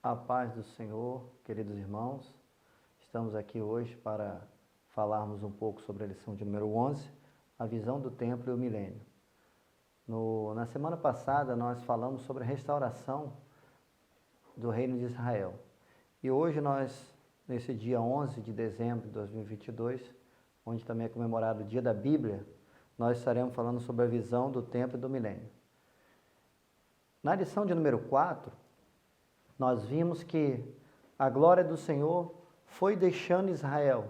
A paz do Senhor, queridos irmãos, estamos aqui hoje para falarmos um pouco sobre a lição de número 11, a visão do templo e o milênio. Na semana passada nós falamos sobre a restauração do reino de Israel. E hoje nós, nesse dia 11 de dezembro de 2022, onde também é comemorado o dia da Bíblia, nós estaremos falando sobre a visão do templo e do milênio. Na lição de número 4, nós vimos que a glória do Senhor foi deixando Israel.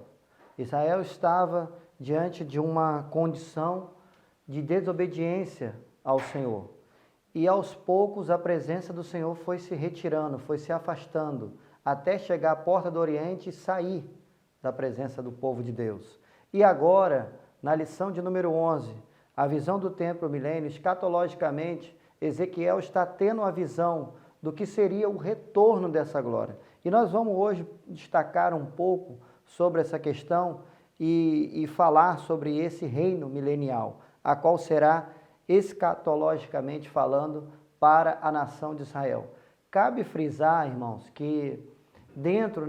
Israel estava diante de uma condição de desobediência ao Senhor. E aos poucos a presença do Senhor foi se retirando, foi se afastando, até chegar à porta do Oriente e sair da presença do povo de Deus. E agora, na lição de número 11, a visão do templo milênio, escatologicamente, Ezequiel está tendo a visão do que seria o retorno dessa glória. E nós vamos hoje destacar um pouco sobre essa questão e falar sobre esse reino milenial, a qual será escatologicamente falando para a nação de Israel. Cabe frisar, irmãos, que dentro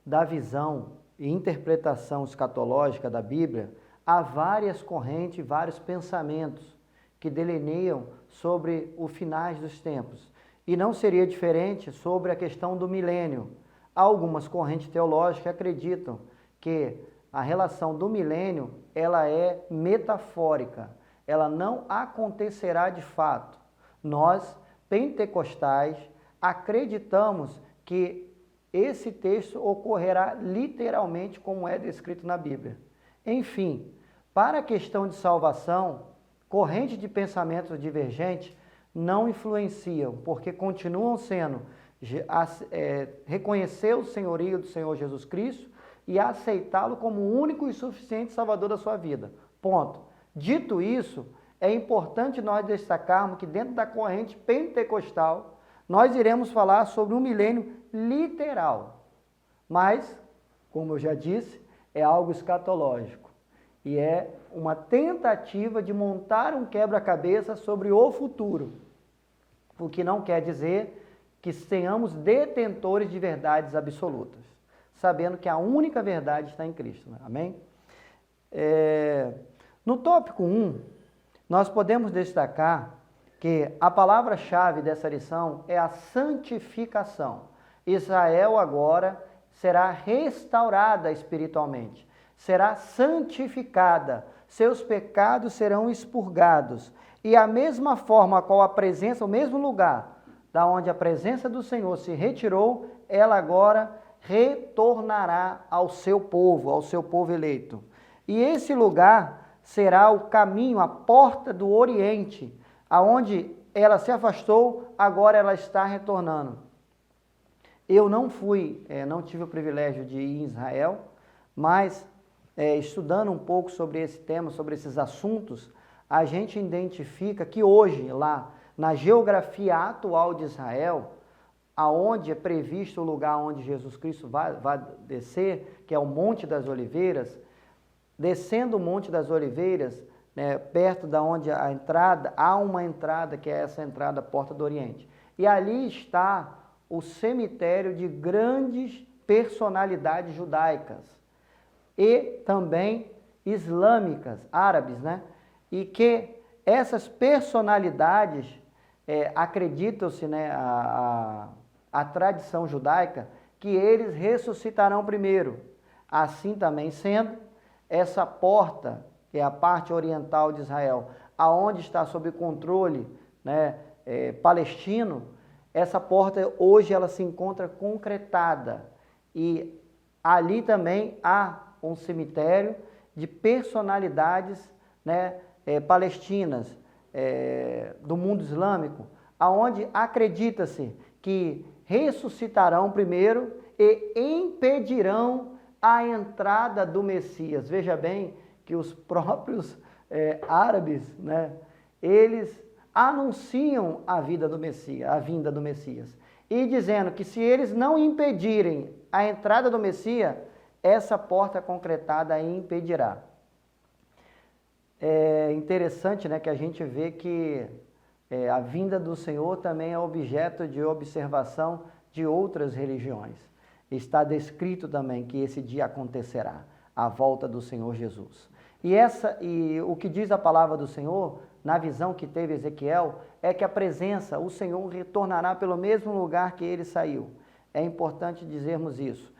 da visão e interpretação escatológica da Bíblia, há várias correntes, vários pensamentos que delineiam sobre os finais dos tempos. E não seria diferente sobre a questão do milênio. Algumas correntes teológicas acreditam que a relação do milênio ela é metafórica, ela não acontecerá de fato. Nós, pentecostais, acreditamos que esse texto ocorrerá literalmente como é descrito na Bíblia. Enfim, para a questão de salvação, correntes de pensamentos divergentes não influenciam, porque continuam sendo reconhecer o senhorio do Senhor Jesus Cristo e aceitá-lo como o único e suficiente Salvador da sua vida. Ponto. Dito isso, é importante nós destacarmos que dentro da corrente pentecostal, nós iremos falar sobre um milênio literal. Mas, como eu já disse, é algo escatológico. E é uma tentativa de montar um quebra-cabeça sobre o futuro. O que não quer dizer que tenhamos detentores de verdades absolutas, sabendo que a única verdade está em Cristo. Né? Amém? No tópico 1, nós podemos destacar que a palavra-chave dessa lição é a santificação. Israel agora será restaurada espiritualmente, será santificada, seus pecados serão expurgados. E a mesma forma a qual a presença, o mesmo lugar da onde a presença do Senhor se retirou, ela agora retornará ao seu povo eleito. E esse lugar será o caminho, a porta do Oriente, aonde ela se afastou, agora ela está retornando. Eu não tive o privilégio de ir em Israel, mas estudando um pouco sobre esse tema, sobre esses assuntos, a gente identifica que hoje, lá na geografia atual de Israel, aonde é previsto o lugar onde Jesus Cristo vai descer, que é o Monte das Oliveiras, descendo o Monte das Oliveiras, perto da onde a entrada, há uma entrada que é essa entrada, Porta do Oriente. E ali está o cemitério de grandes personalidades judaicas e também islâmicas, árabes, né? E que essas personalidades, acreditam-se, né, a tradição judaica, que eles ressuscitarão primeiro. Assim também sendo, essa porta, que é a parte oriental de Israel, aonde está sob controle, né, palestino, essa porta hoje ela se encontra concretada. E ali também há um cemitério de personalidades, né, palestinas, do mundo islâmico, aonde acredita-se que ressuscitarão primeiro e impedirão a entrada do Messias. Veja bem que os próprios árabes, né, eles anunciam a vinda do Messias, e dizendo que se eles não impedirem a entrada do Messias, essa porta concretada impedirá. É interessante, né, que a gente vê que a vinda do Senhor também é objeto de observação de outras religiões. Está descrito também que esse dia acontecerá, a volta do Senhor Jesus. E o que diz a palavra do Senhor, na visão que teve Ezequiel, é que a presença, o Senhor retornará pelo mesmo lugar que ele saiu. É importante dizermos isso.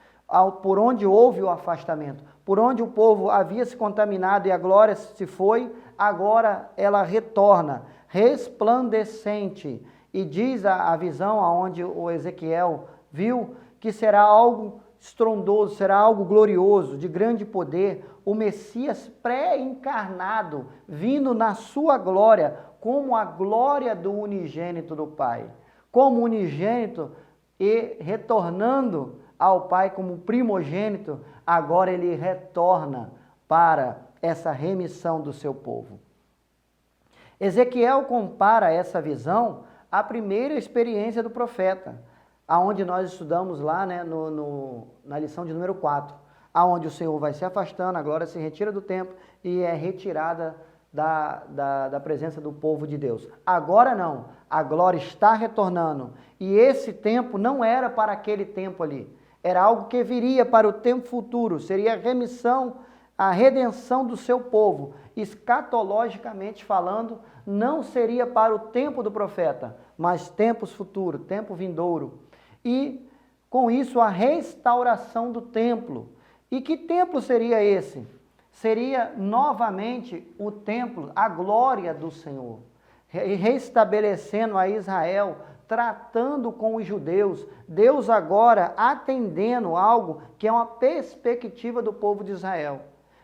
Por onde houve o afastamento, por onde o povo havia se contaminado e a glória se foi, agora ela retorna, resplandecente. E diz a visão aonde o Ezequiel viu que será algo estrondoso, será algo glorioso, de grande poder, o Messias pré-encarnado, vindo na sua glória, como a glória do unigênito do Pai. Como unigênito e retornando ao Pai como primogênito, agora ele retorna para essa remissão do seu povo. Ezequiel compara essa visão à primeira experiência do profeta, aonde nós estudamos lá, né, na lição de número 4, aonde o Senhor vai se afastando, a glória se retira do templo e é retirada da presença do povo de Deus. Agora não, a glória está retornando e esse tempo não era para aquele tempo ali, era algo que viria para o tempo futuro, seria a remissão, a redenção do seu povo. Escatologicamente falando, não seria para o tempo do profeta, mas tempos futuros, tempo vindouro. E com isso a restauração do templo. E que templo seria esse? Seria novamente o templo, a glória do Senhor, restabelecendo a Israel, tratando com os judeus, Deus agora atendendo algo que é uma perspectiva do povo de Israel.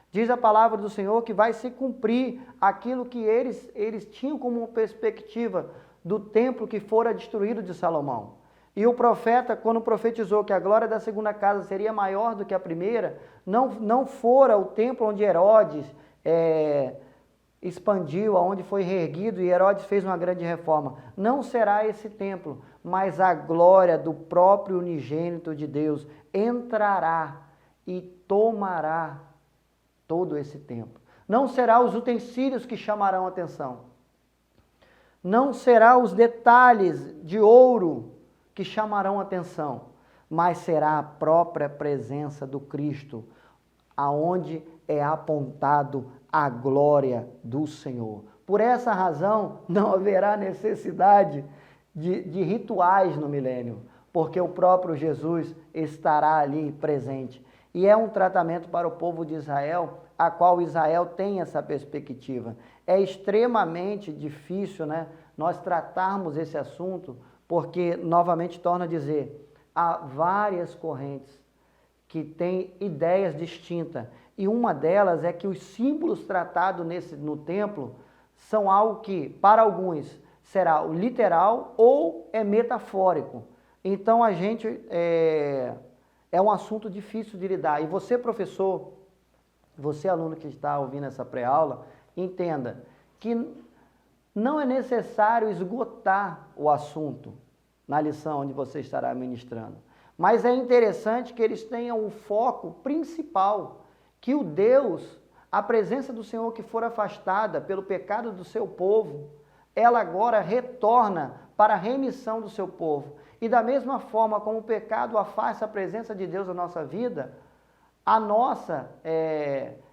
Diz a palavra do Senhor que vai se cumprir aquilo que eles tinham como perspectiva do templo que fora destruído de Salomão. E o profeta, quando profetizou que a glória da segunda casa seria maior do que a primeira, não fora o templo onde Herodes expandiu, aonde foi reerguido e Herodes fez uma grande reforma. Não será esse templo, mas a glória do próprio unigênito de Deus entrará e tomará todo esse templo. Não será os utensílios que chamarão a atenção. Não será os detalhes de ouro que chamarão a atenção, mas será a própria presença do Cristo, aonde é apontado a glória do Senhor. Por essa razão, não haverá necessidade de rituais no milênio, porque o próprio Jesus estará ali presente. E é um tratamento para o povo de Israel, a qual Israel tem essa perspectiva. É extremamente difícil, né, nós tratarmos esse assunto, porque, novamente, torno a dizer, há várias correntes que têm ideias distintas. E uma delas é que os símbolos tratados no templo são algo que, para alguns, será o literal ou é metafórico. Então, a gente é um assunto difícil de lidar. E você, professor, você, aluno que está ouvindo essa pré-aula, entenda que não é necessário esgotar o assunto na lição onde você estará ministrando. Mas é interessante que eles tenham o foco principal, que o Deus, a presença do Senhor que for afastada pelo pecado do seu povo, ela agora retorna para a remissão do seu povo. E da mesma forma como o pecado afasta a presença de Deus na nossa vida, a nossa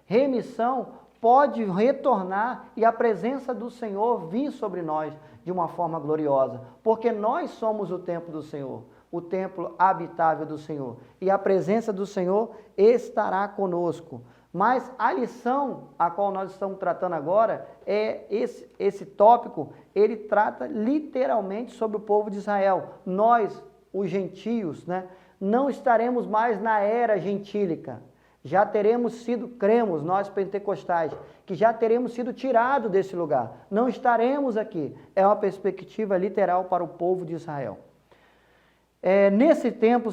remissão pode retornar e a presença do Senhor vir sobre nós de uma forma gloriosa, porque nós somos o templo do Senhor, o templo habitável do Senhor, e a presença do Senhor estará conosco. Mas a lição a qual nós estamos tratando agora é esse tópico, ele trata literalmente sobre o povo de Israel. Nós, os gentios, né, não estaremos mais na era gentílica. Já teremos sido, cremos, nós pentecostais, que já teremos sido tirados desse lugar. Não estaremos aqui. É uma perspectiva literal para o povo de Israel. Nesse tempo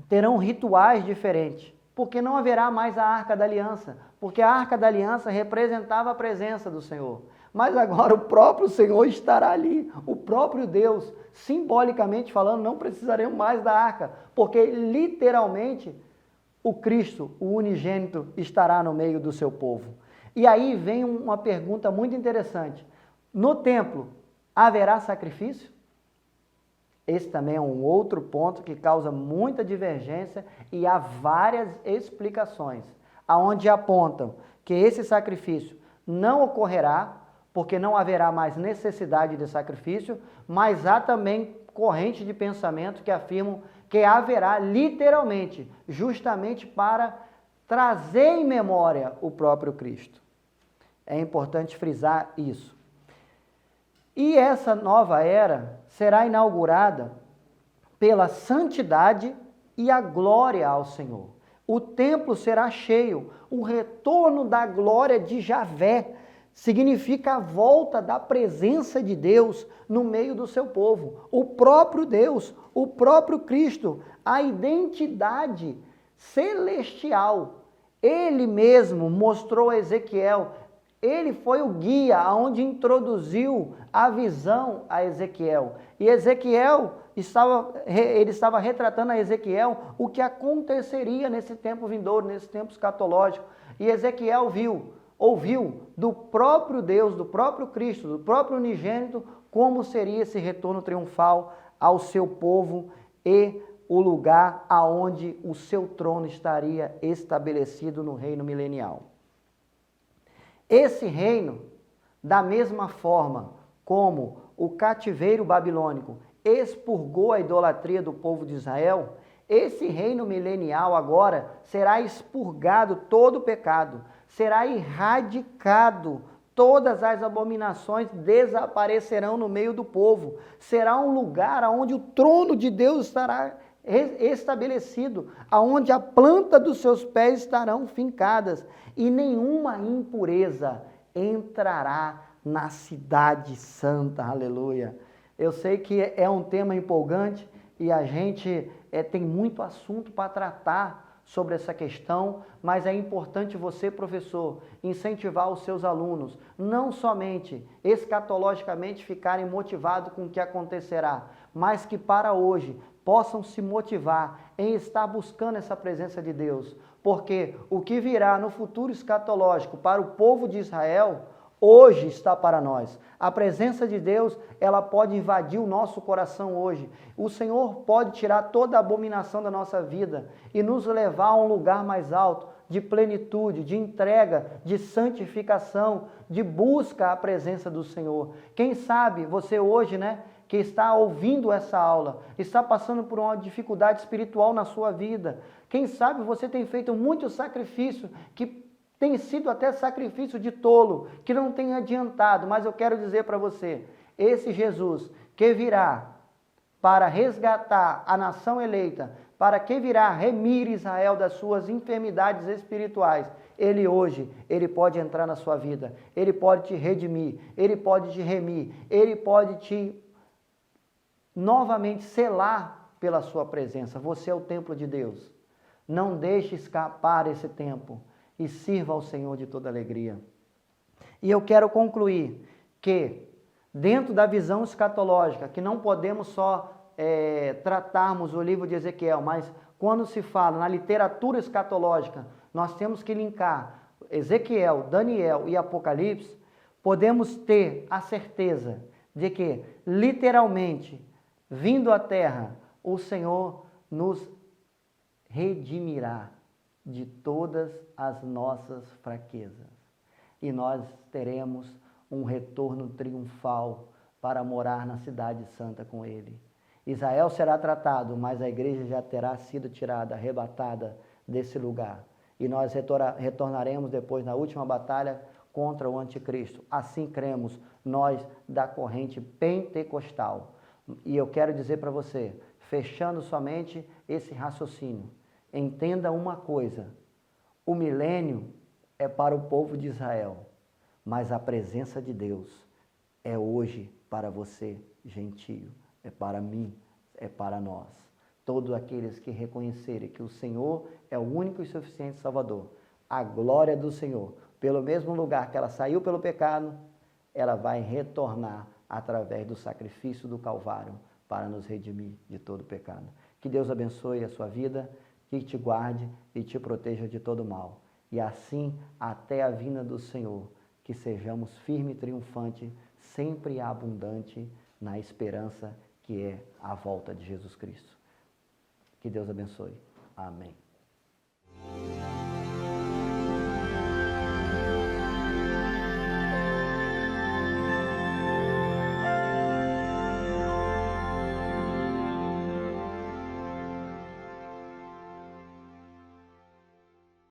terão rituais diferentes, porque não haverá mais a Arca da Aliança, porque a Arca da Aliança representava a presença do Senhor. Mas agora o próprio Senhor estará ali, o próprio Deus, simbolicamente falando, não precisaremos mais da Arca, porque literalmente o Cristo, o unigênito, estará no meio do seu povo. E aí vem uma pergunta muito interessante. No templo, haverá sacrifício? Esse também é um outro ponto que causa muita divergência e há várias explicações, aonde apontam que esse sacrifício não ocorrerá, porque não haverá mais necessidade de sacrifício, mas há também correntes de pensamento que afirmam que haverá literalmente, justamente para trazer em memória o próprio Cristo. É importante frisar isso. E essa nova era será inaugurada pela santidade e a glória ao Senhor. O templo será cheio, o retorno da glória de Javé significa a volta da presença de Deus no meio do seu povo. O próprio Deus, o próprio Cristo, a identidade celestial. Ele mesmo mostrou a Ezequiel. Ele foi o guia aonde introduziu a visão a Ezequiel. E Ezequiel estava retratando a Ezequiel o que aconteceria nesse tempo vindouro, nesse tempo escatológico. E Ezequiel ouviu do próprio Deus, do próprio Cristo, do próprio unigênito, como seria esse retorno triunfal ao seu povo e o lugar aonde o seu trono estaria estabelecido no reino milenial. Esse reino, da mesma forma como o cativeiro babilônico expurgou a idolatria do povo de Israel, esse reino milenial agora será expurgado todo o pecado, será erradicado, todas as abominações desaparecerão no meio do povo, será um lugar onde o trono de Deus estará estabelecido, aonde a planta dos seus pés estarão fincadas e nenhuma impureza entrará na cidade santa, aleluia. Eu sei que é um tema empolgante e a gente tem muito assunto para tratar sobre essa questão, mas é importante você, professor, incentivar os seus alunos, não somente escatologicamente ficarem motivados com o que acontecerá, mas que para hoje possam se motivar em estar buscando essa presença de Deus, porque o que virá no futuro escatológico para o povo de Israel, hoje está para nós. A presença de Deus, ela pode invadir o nosso coração hoje. O Senhor pode tirar toda a abominação da nossa vida e nos levar a um lugar mais alto, de plenitude, de entrega, de santificação, de busca à presença do Senhor. Quem sabe você hoje, que está ouvindo essa aula, está passando por uma dificuldade espiritual na sua vida. Quem sabe você tem feito muito sacrifício, que tem sido até sacrifício de tolo, que não tem adiantado, mas eu quero dizer para você, esse Jesus que virá para resgatar a nação eleita, para que virá remir Israel das suas enfermidades espirituais, ele hoje, ele pode entrar na sua vida, ele pode te redimir, ele pode te remir, ele pode te novamente selar pela sua presença. Você é o templo de Deus. Não deixe escapar esse tempo e sirva ao Senhor de toda alegria. E eu quero concluir que, dentro da visão escatológica, que não podemos só tratarmos o livro de Ezequiel, mas quando se fala na literatura escatológica, nós temos que linkar Ezequiel, Daniel e Apocalipse, podemos ter a certeza de que, literalmente, vindo à terra, o Senhor nos redimirá de todas as nossas fraquezas. E nós teremos um retorno triunfal para morar na cidade santa com Ele. Israel será tratado, mas a igreja já terá sido tirada, arrebatada desse lugar. E nós retornaremos depois na última batalha contra o anticristo. Assim cremos nós da corrente pentecostal. E eu quero dizer para você, fechando somente esse raciocínio, entenda uma coisa, o milênio é para o povo de Israel, mas a presença de Deus é hoje para você, gentio, é para mim, é para nós. Todos aqueles que reconhecerem que o Senhor é o único e suficiente Salvador, a glória do Senhor, pelo mesmo lugar que ela saiu pelo pecado, ela vai retornar através do sacrifício do Calvário para nos redimir de todo o pecado. Que Deus abençoe a sua vida, que te guarde e te proteja de todo mal. E assim, até a vinda do Senhor, que sejamos firmes e triunfantes, sempre abundante na esperança que é a volta de Jesus Cristo. Que Deus abençoe. Amém.